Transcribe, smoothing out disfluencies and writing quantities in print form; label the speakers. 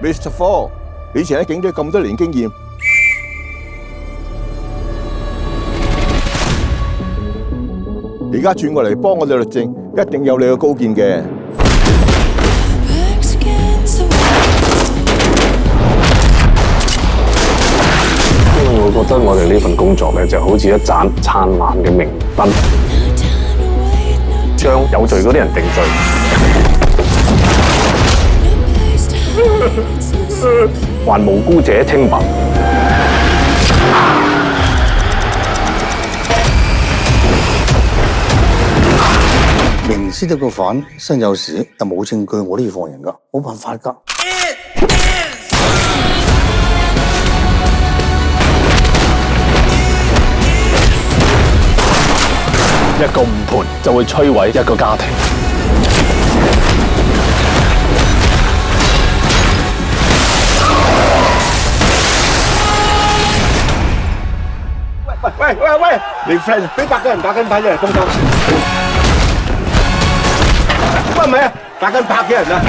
Speaker 1: Mr. Four，你以前喺警隊咁多年經驗，而家轉過嚟幫我哋律政，一定有你嘅高見嘅。
Speaker 2: 我覺得我哋呢份工作咧，就好似一盞燦爛嘅明燈，將有罪嗰啲人定罪，還無辜者清白。
Speaker 3: 明知道個犯身有事，但冇證據，我都要放人㗎，冇辦法㗎。
Speaker 2: 一個誤判就會摧毀一個家庭。
Speaker 1: 喂！你 friend 俾100個人打緊牌一嚟公交，喂唔係啊，打緊100幾人啊！